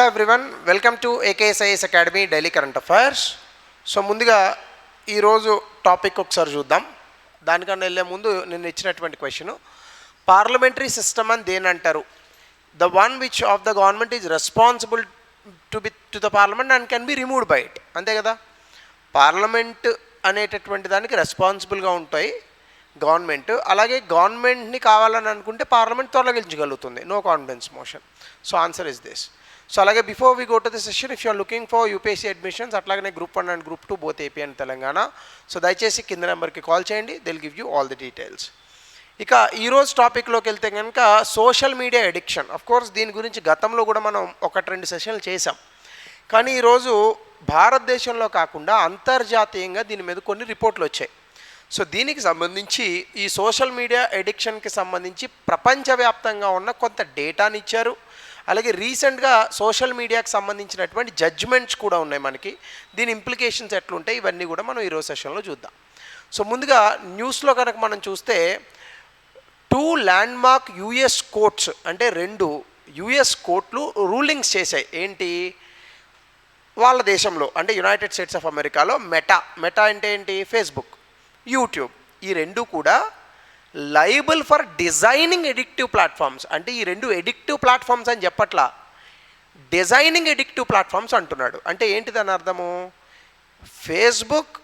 Everyone, welcome to AKSIS academy daily current affairs. So ముందుగా ఈరోజు topic ఒకసారి చూద్దాం. దానికన్నా వెళ్ళే ముందు నేను ఇచ్చినటువంటి క్వశ్చన్, పార్లమెంటరీ సిస్టమ్ అని దేని అంటారు? The one which of the government is responsible to the parliament and can be removed by it. అంతే కదా, పార్లమెంట్ అనేటటువంటి దానికి రెస్పాన్సిబుల్గా ఉంటాయి గవర్నమెంట్. అలాగే గవర్నమెంట్ని కావాలని అనుకుంటే పార్లమెంట్ తొలగించగలుగుతుంది, no confidence motion. So answer is this. So అలాగే before we go to the session, if you're looking for UPSC admissions, అట్లాగే group 1 and group 2 both AP and Telangana, so దయచేసి కింద నెంబర్కి కాల్ చేయండి, will give you all the details. ఇక ఈరోజు టాపిక్లోకి వెళ్తే కనుక social media addiction. Of course దీని గురించి గతంలో కూడా మనం 1-2 సెషన్లు చేసాం. కానీ ఈరోజు భారతదేశంలో కాకుండా అంతర్జాతీయంగా దీని మీద కొన్ని రిపోర్ట్లు వచ్చాయి. సో దీనికి సంబంధించి ఈ సోషల్ మీడియా ఎడిక్షన్కి సంబంధించి ప్రపంచవ్యాప్తంగా ఉన్న కొంత డేటాని ఇచ్చారు. అలాగే రీసెంట్గా సోషల్ మీడియాకి సంబంధించినటువంటి జడ్జిమెంట్స్ కూడా ఉన్నాయి మనకి. దీని ఇంప్లికేషన్స్ ఎట్లుంటాయి ఇవన్నీ కూడా మనం ఈరోజు సెషన్లో చూద్దాం. సో ముందుగా న్యూస్లో కనుక మనం చూస్తే 2 ల్యాండ్మార్క్ యుఎస్ కోర్ట్స్, అంటే 2 యుఎస్ కోర్టులు రూలింగ్స్ చేశాయి. ఏంటి, వాళ్ళ దేశంలో అంటే యునైటెడ్ స్టేట్స్ ఆఫ్ అమెరికాలో మెటా అంటే ఏంటి, ఫేస్బుక్, యూట్యూబ్, ఈ 2 కూడా liable for designing addictive platforms. అంటే ఈ 2 ఎడిక్టివ్ ప్లాట్ఫామ్స్ అని చెప్పట్లా, డిజైనింగ్ ఎడిక్టివ్ ప్లాట్ఫామ్స్ అంటున్నాడు. అంటే ఏంటి దాని అర్థము, ఫేస్బుక్,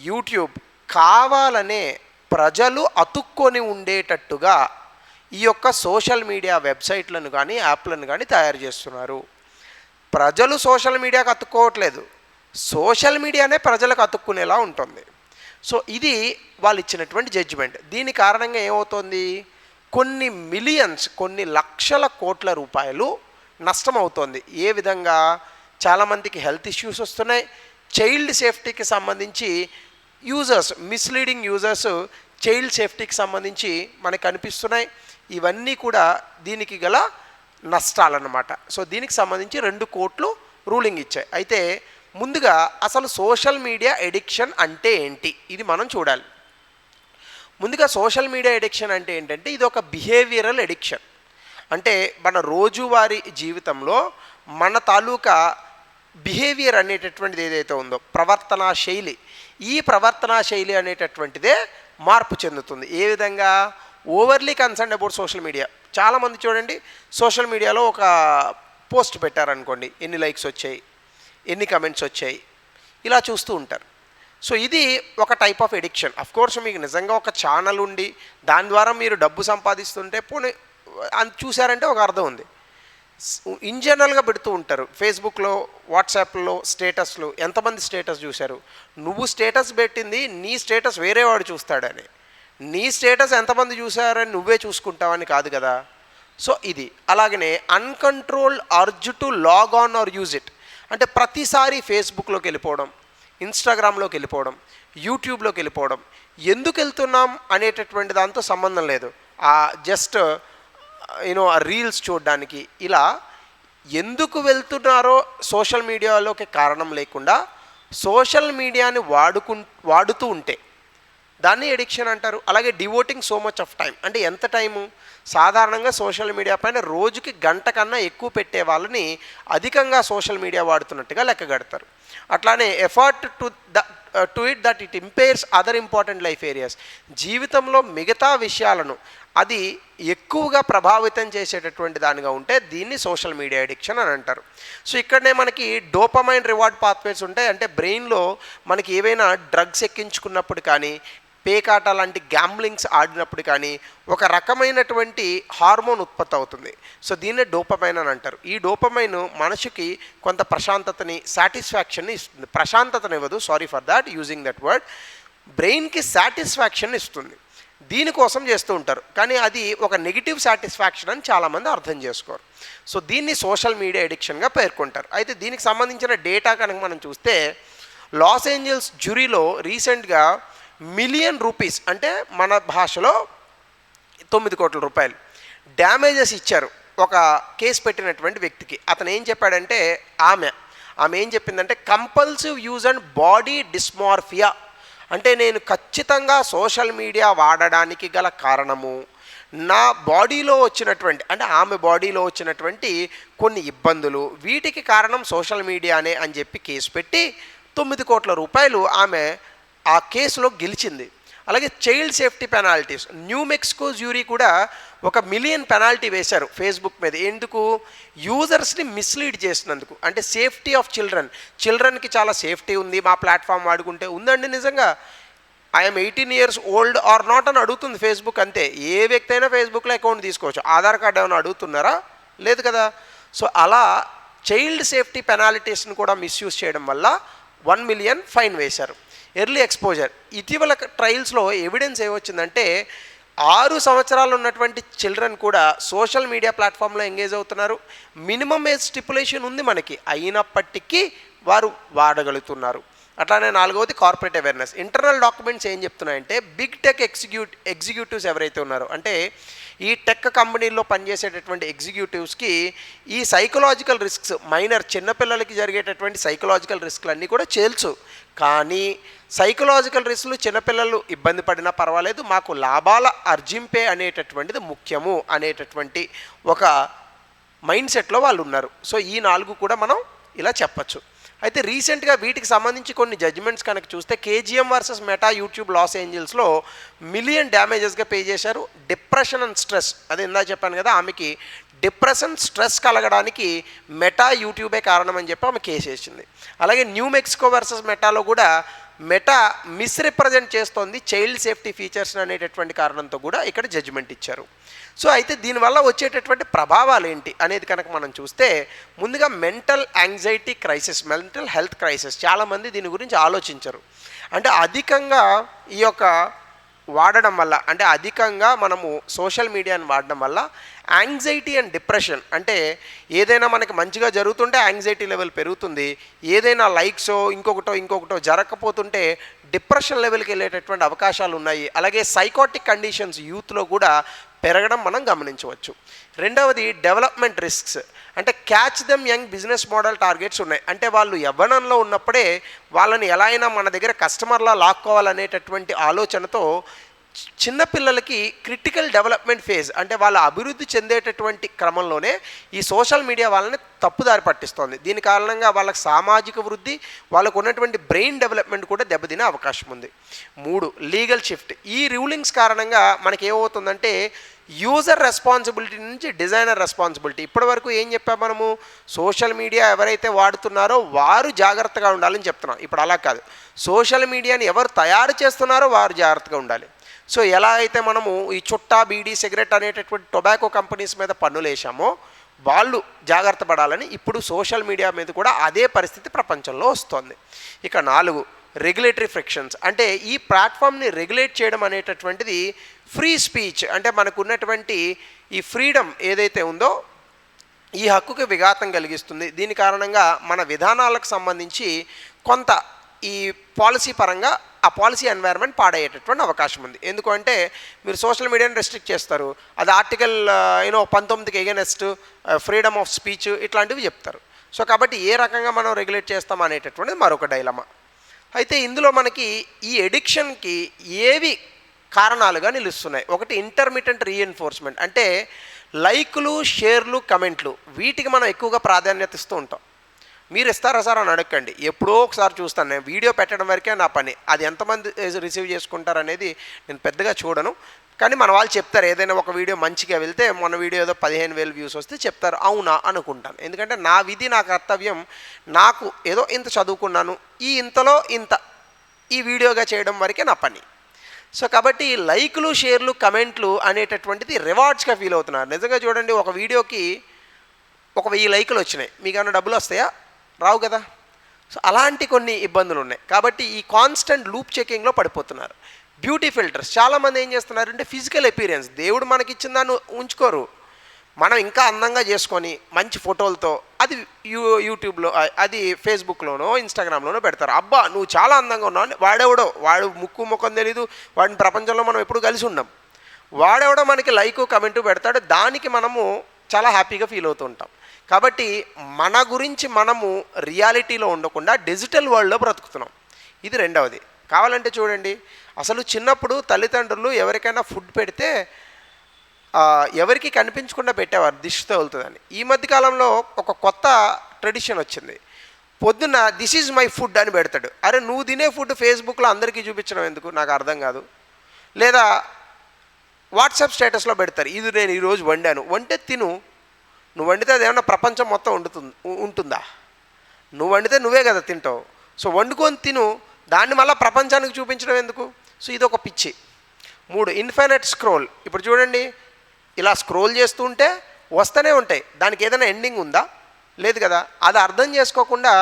యూట్యూబ్ కావాలనే ప్రజలు అతుక్కొని ఉండేటట్టుగా ఈ యొక్క సోషల్ మీడియా వెబ్సైట్లను కానీ యాప్లను కానీ తయారు చేస్తున్నారు. ప్రజలు సోషల్ మీడియాకు అతుక్కోవట్లేదు, సోషల్ మీడియానే ప్రజలకు అతుక్కునేలా ఉంటుంది. సో ఇది వాళ్ళు ఇచ్చినటువంటి జడ్జిమెంట్. దీని కారణంగా ఏమవుతుంది, కొన్ని మిలియన్స్, కొన్ని లక్షల కోట్ల రూపాయలు నష్టం అవుతుంది. ఏ విధంగా, చాలామందికి హెల్త్ ఇష్యూస్ వస్తున్నాయి. చైల్డ్ సేఫ్టీకి సంబంధించి యూజర్స్, మిస్లీడింగ్ యూజర్స్ చైల్డ్ సేఫ్టీకి సంబంధించి మనకు కనిపిస్తున్నాయి. ఇవన్నీ కూడా దీనికి గల నష్టాలన్నమాట. సో దీనికి సంబంధించి 2 కోర్టులు రూలింగ్ ఇచ్చాయి. అయితే ముందుగా అసలు సోషల్ మీడియా ఎడిక్షన్ అంటే ఏంటి, ఇది మనం చూడాలి. ముందుగా సోషల్ మీడియా ఎడిక్షన్ అంటే ఏంటంటే, ఇది ఒక బిహేవియరల్ ఎడిక్షన్. అంటే మన రోజువారీ జీవితంలో మన తాలూకా బిహేవియర్ అనేటటువంటిది ఏదైతే ఉందో, ప్రవర్తనా శైలి, ఈ ప్రవర్తనా శైలి అనేటటువంటిదే మార్పు చెందుతుంది. ఏ విధంగా, overly concern about social media. చాలామంది చూడండి, సోషల్ మీడియాలో ఒక పోస్ట్ పెట్టారనుకోండి, ఎన్ని లైక్స్ వచ్చాయి, ఎన్ని కమెంట్స్ వచ్చాయి, ఇలా చూస్తూ ఉంటారు. సో ఇది ఒక type of addiction. Of course మీకు నిజంగా ఒక ఛానల్ ఉండి దాని ద్వారా మీరు డబ్బు సంపాదిస్తుంటే పోనీ చూసారంటే ఒక అర్థం ఉంది. ఇన్ జనరల్గా పెడుతూ ఉంటారు ఫేస్బుక్లో, వాట్సాప్లో స్టేటస్లు. ఎంతమంది స్టేటస్ చూశారు? నువ్వు స్టేటస్ పెట్టింది నీ స్టేటస్ వేరే వాడు చూస్తాడని, నీ స్టేటస్ ఎంతమంది చూసారని నువ్వే చూసుకుంటావని కాదు కదా. సో ఇది అలాగనే uncontrolled urge to log on or use it. అంటే ప్రతిసారి ఫేస్బుక్లోకి వెళ్ళిపోవడం, ఇన్స్టాగ్రామ్లోకి వెళ్ళిపోవడం, యూట్యూబ్లోకి వెళ్ళిపోవడం, ఎందుకు వెళ్తున్నాం అనేటటువంటి దాంతో సంబంధం లేదు. జస్ట్ ఆ రీల్స్ చూడడానికి, ఇలా ఎందుకు వెళ్తున్నారో సోషల్ మీడియాలోకి కారణం లేకుండా సోషల్ మీడియాని వాడుతూ ఉంటే దాన్ని ఎడిక్షన్ అంటారు. అలాగే devoting so much of time, అంటే ఎంత టైము, సాధారణంగా సోషల్ మీడియా పైన రోజుకి గంట కన్నా ఎక్కువ పెట్టే వాళ్ళని అధికంగా సోషల్ మీడియా వాడుతున్నట్టుగా లెక్క కడతారు. అట్లానే effort to it that it ఇంపేర్స్ other important life areas. జీవితంలో మిగతా విషయాలను అది ఎక్కువగా ప్రభావితం చేసేటటువంటి దానిగా ఉంటే దీన్ని సోషల్ మీడియా ఎడిక్షన్ అని అంటారు. సో ఇక్కడనే మనకి డోపమైన్ రివార్డ్ పాత్వేస్ ఉంటాయి. అంటే బ్రెయిన్లో మనకి ఏవైనా డ్రగ్స్ ఎక్కించుకున్నప్పుడు కానీ, పేకాట లాంటి గ్యాంబ్లింగ్స్ ఆడినప్పుడు కానీ ఒక రకమైనటువంటి హార్మోన్ ఉత్పత్తి అవుతుంది. సో దీన్నే డోపమైన్ అని అంటారు. ఈ డోపమైన్ మనిషికి కొంత ప్రశాంతతని, సాటిస్ఫాక్షన్ని ఇస్తుంది. ప్రశాంతతని ఇవ్వదు, sorry for that using that word. బ్రెయిన్కి సాటిస్ఫాక్షన్ ఇస్తుంది, దీనికోసం చేస్తూ ఉంటారు. కానీ అది ఒక నెగిటివ్ సాటిస్ఫాక్షన్ అని చాలామంది అర్థం చేసుకోరు. సో దీన్ని సోషల్ మీడియా ఎడిక్షన్గా పేర్కొంటారు. అయితే దీనికి సంబంధించిన డేటా కనుక మనం చూస్తే, లాస్ ఏంజల్స్ జ్యూరీలో రీసెంట్గా $1 మిలియన్, అంటే మన భాషలో 9 కోట్ల రూపాయలు డ్యామేజెస్ ఇచ్చారు ఒక కేసు పెట్టినటువంటి వ్యక్తికి. అతను ఏం చెప్పాడంటే, ఆమె ఏం చెప్పిందంటే, కంపల్సివ్ యూజ్ అండ్ బాడీ డిస్మార్ఫియా. అంటే నేను ఖచ్చితంగా సోషల్ మీడియా వాడడానికి గల కారణము నా బాడీలో వచ్చినటువంటి అంటే ఆమె బాడీలో వచ్చినటువంటి కొన్ని ఇబ్బందులు, వీటికి కారణం సోషల్ మీడియానే అని చెప్పి కేసు పెట్టి 9 కోట్ల రూపాయలు ఆమె ఆ కేసులో గెలిచింది. అలాగే child safety penalties, new Mexico jury కూడా 1 మిలియన్ పెనాల్టీ వేశారు ఫేస్బుక్ మీద. ఎందుకు? యూజర్స్ని మిస్లీడ్ చేసినందుకు. అంటే సేఫ్టీ ఆఫ్ చిల్డ్రన్కి చాలా సేఫ్టీ ఉంది మా ప్లాట్ఫామ్ వాడుకుంటే. ఉందండి నిజంగా. I'm 18 years old or not అని అడుగుతుంది ఫేస్బుక్, అంతే. ఏ వ్యక్తి అయినా ఫేస్బుక్లో అకౌంట్ తీసుకోవచ్చు. ఆధార్ కార్డు ఏమైనా అడుగుతున్నారా? లేదు కదా. సో అలా చైల్డ్ సేఫ్టీ పెనాల్టీస్ని కూడా మిస్యూజ్ చేయడం వల్ల 1 మిలియన్ ఫైన్ వేశారు. ఎర్లీ ఎక్స్పోజర్, ఇటీవల ట్రయల్స్లో ఎవిడెన్స్ ఏమొచ్చిందంటే 6 సంవత్సరాలు ఉన్నటువంటి చిల్డ్రన్ కూడా సోషల్ మీడియా ప్లాట్ఫామ్లో ఎంగేజ్ అవుతున్నారు. మినిమం ఏజ్ స్టిపులేషన్ ఉంది మనకి, అయినప్పటికీ వారు వాడగలుగుతున్నారు. అట్లానే 4వది కార్పొరేట్ అవేర్నెస్. ఇంటర్నల్ డాక్యుమెంట్స్ ఏం చెప్తున్నాయంటే బిగ్ టెక్ ఎగ్జిక్యూటివ్స్ ఎవరైతే ఉన్నారో, అంటే ఈ టెక్ కంపెనీల్లో పనిచేసేటటువంటి ఎగ్జిక్యూటివ్స్కి ఈ సైకలాజికల్ రిస్క్స్, మైనర్ చిన్నపిల్లలకి జరిగేటటువంటి సైకలాజికల్ రిస్క్లన్నీ కూడా చేల్చు. కానీ సైకలాజికల్ రిస్క్లు చిన్నపిల్లలు ఇబ్బంది పడినా పర్వాలేదు, మాకు లాభాల అర్జింపే అనేటటువంటిది ముఖ్యము అనేటటువంటి ఒక మైండ్ సెట్లో వాళ్ళు ఉన్నారు. సో ఈ 4 కూడా మనం ఇలా చెప్పచ్చు. అయితే రీసెంట్గా వీటికి సంబంధించి కొన్ని జడ్జిమెంట్స్ కనుక చూస్తే KGM versus Meta YouTube Los ఏంజల్స్లో మిలియన్ డ్యామేజెస్గా పే చేశారు. డిప్రెషన్ అండ్ స్ట్రెస్, అదే ఇందా చెప్పాను కదా, ఆమెకి డిప్రెషన్ స్ట్రెస్ కలగడానికి మెటా యూట్యూబే కారణం అని చెప్పి ఆమె కేసు వేసింది. అలాగే న్యూ మెక్సికో వర్సెస్ మెటాలో కూడా మెటా మిస్రిప్రజెంట్ చేస్తోంది చైల్డ్ సేఫ్టీ ఫీచర్స్ అనేటటువంటి కారణంతో కూడా ఇక్కడ జడ్జిమెంట్ ఇచ్చారు. సో అయితే దీనివల్ల వచ్చేటటువంటి ప్రభావాలు ఏంటి అనేది కనుక మనం చూస్తే, ముందుగా mental anxiety crisis, mental health crisis. చాలామంది దీని గురించి ఆలోచించరు. అంటే అధికంగా ఈ యొక్క వాడడం వల్ల, అంటే అధికంగా మనము సోషల్ మీడియాని వాడడం వల్ల యాంగ్జైటీ అండ్ డిప్రెషన్, అంటే ఏదైనా మనకి మంచిగా జరుగుతుంటే యాంగ్జైటీ లెవెల్ పెరుగుతుంది, ఏదైనా లైక్సో ఇంకొకటో జరగకపోతుంటే డిప్రెషన్ లెవెల్కి వెళ్ళేటటువంటి అవకాశాలు ఉన్నాయి. అలాగే సైకోటిక్ కండిషన్స్ యూత్లో కూడా పెరగడం మనం గమనించవచ్చు. రెండవది డెవలప్మెంట్ రిస్క్స్, అంటే catch them young business model targets ఉన్నాయి. అంటే వాళ్ళు యవ్వనంలో ఉన్నప్పుడే వాళ్ళని ఎలా అయినా మన దగ్గర కస్టమర్లా లాక్కోవాలనేటటువంటి ఆలోచనతో చిన్నపిల్లలకి క్రిటికల్ డెవలప్మెంట్ ఫేజ్, అంటే వాళ్ళ అభివృద్ధి చెందేటటువంటి క్రమంలోనే ఈ సోషల్ మీడియా వాళ్ళని తప్పుదారి పట్టిస్తోంది. దీని కారణంగా వాళ్ళకి సామాజిక వృద్ధి, వాళ్ళకు ఉన్నటువంటి బ్రెయిన్ డెవలప్మెంట్ కూడా దెబ్బతినే అవకాశం ఉంది. 3 లీగల్ షిఫ్ట్. ఈ రూలింగ్స్ కారణంగా మనకి ఏమవుతుందంటే యూజర్ రెస్పాన్సిబిలిటీ నుంచి డిజైనర్ రెస్పాన్సిబిలిటీ. ఇప్పటి వరకు ఏం చెప్పాం మనము? సోషల్ మీడియా ఎవరైతే వాడుతున్నారో వారు జాగ్రత్తగా ఉండాలని చెప్తున్నాం. ఇప్పుడు అలా కాదు, సోషల్ మీడియాని ఎవరు తయారు చేస్తున్నారో వారు జాగ్రత్తగా ఉండాలి. సో ఎలా అయితే మనము ఈ చుట్టా, బీడీ, సిగరెట్ అనేటటువంటి టొబాకో కంపెనీస్ మీద పన్నులు వేసామో వాళ్ళు జాగ్రత్త పడాలని ఇప్పుడు సోషల్ మీడియా మీద కూడా అదే పరిస్థితి ప్రపంచంలో వస్తుంది. ఇక 4 రెగ్యులేటరీ ఫ్రిక్షన్స్, అంటే ఈ ప్లాట్ఫామ్ని రెగ్యులేట్ చేయడం అనేటటువంటిది ఫ్రీ స్పీచ్, అంటే మనకు ఉన్నటువంటి ఈ ఫ్రీడమ్ ఏదైతే ఉందో ఈ హక్కుకి విఘాతం కలిగిస్తుంది. దీని కారణంగా మన విధానాలకు సంబంధించి కొంత ఈ పాలసీ పరంగా ఆ పాలసీ ఎన్వైర్న్మెంట్ పాడయ్యేటటువంటి అవకాశం ఉంది. ఎందుకంటే మీరు సోషల్ మీడియాని రెస్ట్రిక్ట్ చేస్తారు, అది ఆర్టికల్ 19కి ఎగెనెస్ట్ ఫ్రీడమ్ ఆఫ్ స్పీచ్ ఇట్లాంటివి చెప్తారు. సో కాబట్టి ఏ రకంగా మనం రెగ్యులేట్ చేస్తాం అనేటటువంటిది మరొక డైలమా. అయితే ఇందులో మనకి ఈ ఎడిక్షన్కి ఏవి కారణాలుగా నిలుస్తున్నాయి? ఒకటి ఇంటర్మిటెంట్ రీఎన్ఫోర్స్మెంట్, అంటే లైకులు, షేర్లు, కమెంట్లు, వీటికి మనం ఎక్కువగా ప్రాధాన్యత ఇస్తూ ఉంటాం. మీరు ఇస్తారా సార్ అని అడగండి, ఎప్పుడో ఒకసారి చూస్తాను. నేను వీడియో పెట్టడం వరకే నా పని, అది ఎంతమంది రిసీవ్ చేసుకుంటారు అనేది నేను పెద్దగా చూడను. కానీ మన వాళ్ళు చెప్తారు, ఏదైనా ఒక వీడియో మంచిగా వెళ్తే, మన వీడియో ఏదో 15,000 వ్యూస్ వస్తే చెప్తారు, అవునా అనుకుంటాను. ఎందుకంటే నా విధి, నా కర్తవ్యం, నాకు ఏదో ఇంత చదువుకున్నాను, ఇంతలో ఇంత ఈ వీడియోగా చేయడం వరకే నా పని. సో కాబట్టి లైకులు, షేర్లు, కమెంట్లు అనేటటువంటిది రివార్డ్స్గా ఫీల్ అవుతున్నారు. నిజంగా చూడండి, ఒక వీడియోకి 1000 లైకులు వచ్చినాయి, మీకు ఏమైనా డబ్బులు వస్తాయా? రావు కదా. సో అలాంటి కొన్ని ఇబ్బందులు ఉన్నాయి. కాబట్టి ఈ కాన్స్టెంట్ లూప్ చెకింగ్లో పడిపోతున్నారు. బ్యూటీ ఫిల్టర్స్, చాలామంది ఏం చేస్తున్నారంటే ఫిజికల్ అపీరెన్స్, దేవుడు మనకిచ్చిన దాన్ని ఉంచుకోరు, మనం ఇంకా అందంగా చేసుకొని మంచి ఫోటోలతో అది యూట్యూబ్లో, అది ఫేస్బుక్లోనో ఇన్స్టాగ్రామ్లోనో పెడతారు. అబ్బా నువ్వు చాలా అందంగా ఉన్నావు, వాడెవడో, వాడు ముక్కు ముఖం తెలీదు, వాడిని ప్రపంచంలో మనం ఎప్పుడు కలిసి ఉన్నాం, వాడెవడో మనకి లైక్ కమెంటు పెడతాడు, దానికి మనము చాలా హ్యాపీగా ఫీల్ అవుతూ ఉంటాం. కాబట్టి మన గురించి మనము రియాలిటీలో ఉండకుండా డిజిటల్ వరల్డ్లో బ్రతుకుతున్నాం. ఇది రెండవది. కావాలంటే చూడండి, అసలు చిన్నప్పుడు తల్లిదండ్రులు ఎవరికైనా ఫుడ్ పెడితే ఎవరికి కనిపించకుండా పెట్టేవారు దిష్టి తగులుతుందని. ఈ మధ్యకాలంలో ఒక కొత్త ట్రెడిషన్ వచ్చింది. పొద్దున్న దిస్ ఈజ్ మై ఫుడ్ అని పెడతాడు. అరే నువ్వు తినే ఫుడ్ ఫేస్బుక్లో అందరికీ చూపించడం ఎందుకు, నాకు అర్థం కాదు. లేదా వాట్సాప్ స్టేటస్లో పెడతారు, ఇది నేను ఈరోజు వండాను. వంటే తిను. నువ్వు వండితే అది ఏమన్నా ప్రపంచం మొత్తం ఉంటుందా? నువ్వు వండితే నువ్వే కదా తింటావు. సో వండుకొని తిను, దాన్ని మళ్ళీ ప్రపంచానికి చూపించడం ఎందుకు? సో ఇది ఒక పిచ్చి. 3 ఇన్ఫైనైట్ స్క్రోల్. ఇప్పుడు చూడండి, ఇలా స్క్రోల్ చేస్తూ ఉంటే వస్తూనే ఉంటాయి. దానికి ఏదైనా ఎండింగ్ ఉందా? లేదు కదా. అది అర్థం చేసుకోకుండా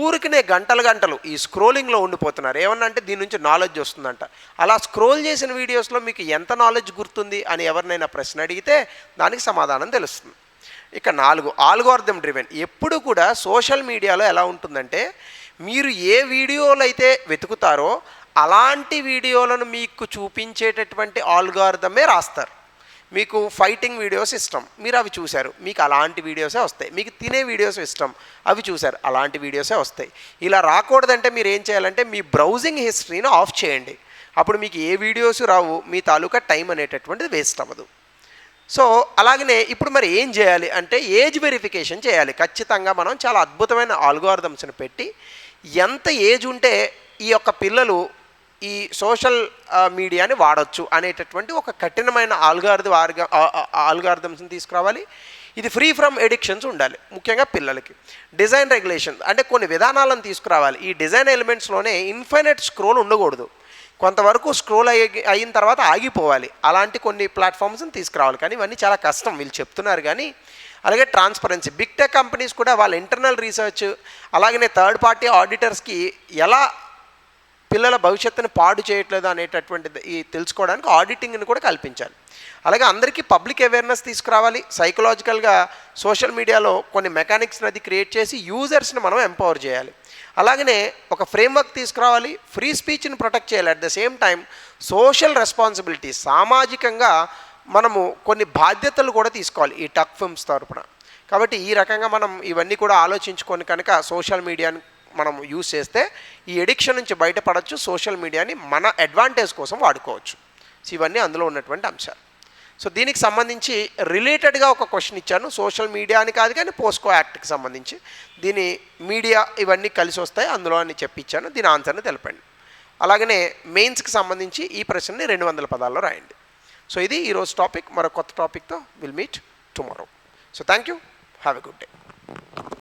ఊరికినే గంటలు ఈ స్క్రోలింగ్లో ఉండిపోతున్నారు. ఏమన్నా అంటే దీని నుంచి నాలెడ్జ్ వస్తుందంట. అలా స్క్రోల్ చేసిన వీడియోస్లో మీకు ఎంత నాలెడ్జ్ గుర్తుంది అని ఎవరినైనా ప్రశ్న అడిగితే దానికి సమాధానం తెలుస్తుంది. ఇక 4 ఆల్గోరిథం డ్రివెన్. ఎప్పుడు కూడా సోషల్ మీడియాలో ఎలా ఉంటుందంటే, మీరు ఏ వీడియోలు అయితే వెతుకుతారో అలాంటి వీడియోలను మీకు చూపించేటటువంటి ఆల్గోరిథమే రాస్తారు. మీకు ఫైటింగ్ వీడియోస్ ఇష్టం, మీరు అవి చూశారు, మీకు అలాంటి వీడియోసే వస్తాయి. మీకు తినే వీడియోస్ ఇష్టం, అవి చూశారు, అలాంటి వీడియోసే వస్తాయి. ఇలా రాకూడదంటే మీరు ఏం చేయాలంటే మీ బ్రౌజింగ్ హిస్టరీని ఆఫ్ చేయండి. అప్పుడు మీకు ఏ వీడియోస్ రావు, మీ తాలూకా టైం అనేటటువంటిది వేస్ట్ అవ్వదు. సో అలాగనే ఇప్పుడు మరి ఏం చేయాలి అంటే ఏజ్ వెరిఫికేషన్ చేయాలి. ఖచ్చితంగా మనం చాలా అద్భుతమైన ఆల్గోరిథమ్స్ని పెట్టి ఎంత ఏజ్ ఉంటే ఈ యొక్క పిల్లలు ఈ సోషల్ మీడియాని వాడచ్చు అనేటటువంటి ఒక కఠినమైన ఆల్గారిథమ్స్ని తీసుకురావాలి. ఇది ఫ్రీ ఫ్రమ్ ఎడిక్షన్స్ ఉండాలి, ముఖ్యంగా పిల్లలకి. డిజైన్ రెగ్యులేషన్ అంటే కొన్ని విధానాలను తీసుకురావాలి. ఈ డిజైన్ ఎలిమెంట్స్లోనే ఇన్ఫైనైట్ స్క్రోల్ ఉండకూడదు, కొంతవరకు స్క్రోల్ అయిన తర్వాత ఆగిపోవాలి. అలాంటి కొన్ని ప్లాట్ఫామ్స్ని తీసుకురావాలి. కానీ ఇవన్నీ చాలా కష్టం, వీళ్ళు చెప్తున్నారు కానీ. అలాగే ట్రాన్స్పరెన్సీ. బిగ్ టెక్ కంపెనీస్ కూడా వాళ్ళ ఇంటర్నల్ రీసెర్చ్ అలాగనే థర్డ్ పార్టీ ఆడిటర్స్కి ఎలా పిల్లల భవిష్యత్తుని పాడు చేయట్లేదు అనేటటువంటిది ఈ తెలుసుకోవడానికి ఆడిటింగ్ని కూడా కల్పించాలి. అలాగే అందరికీ పబ్లిక్ అవేర్నెస్ తీసుకురావాలి. సైకలాజికల్గా సోషల్ మీడియాలో కొన్ని మెకానిక్స్ని అది క్రియేట్ చేసి యూజర్స్ని మనం ఎంపవర్ చేయాలి. అలాగనే ఒక ఫ్రేమ్వర్క్ తీసుకురావాలి. ఫ్రీ స్పీచ్ని ప్రొటెక్ట్ చేయాలి. At the same time social responsibility, సామాజికంగా మనము కొన్ని బాధ్యతలు కూడా తీసుకోవాలి ఈ టక్ ఫిల్మ్స్ తరపున. కాబట్టి ఈ రకంగా మనం ఇవన్నీ కూడా ఆలోచించుకొని కనుక సోషల్ మీడియాని మనం యూజ్ చేస్తే ఈ ఎడిక్షన్ నుంచి బయటపడవచ్చు. సోషల్ మీడియాని మన అడ్వాంటేజ్ కోసం వాడుకోవచ్చు. సో ఇవన్నీ అందులో ఉన్నటువంటి అంశాలు. సో దీనికి సంబంధించి రిలేటెడ్గా ఒక క్వశ్చన్ ఇచ్చాను. సోషల్ మీడియా అని కాదు కానీ పోస్కో యాక్ట్కి సంబంధించి దీని మీడియా ఇవన్నీ కలిసి వస్తాయి అందులో అని చెప్పించాను. దీని ఆన్సర్ని తెలపండి. అలాగనే మెయిన్స్కి సంబంధించి ఈ ప్రశ్నని 200 పదాల్లో రాయండి. సో ఇది ఈరోజు టాపిక్. మరో కొత్త టాపిక్తో will meet tomorrow. So thank you, have a good day.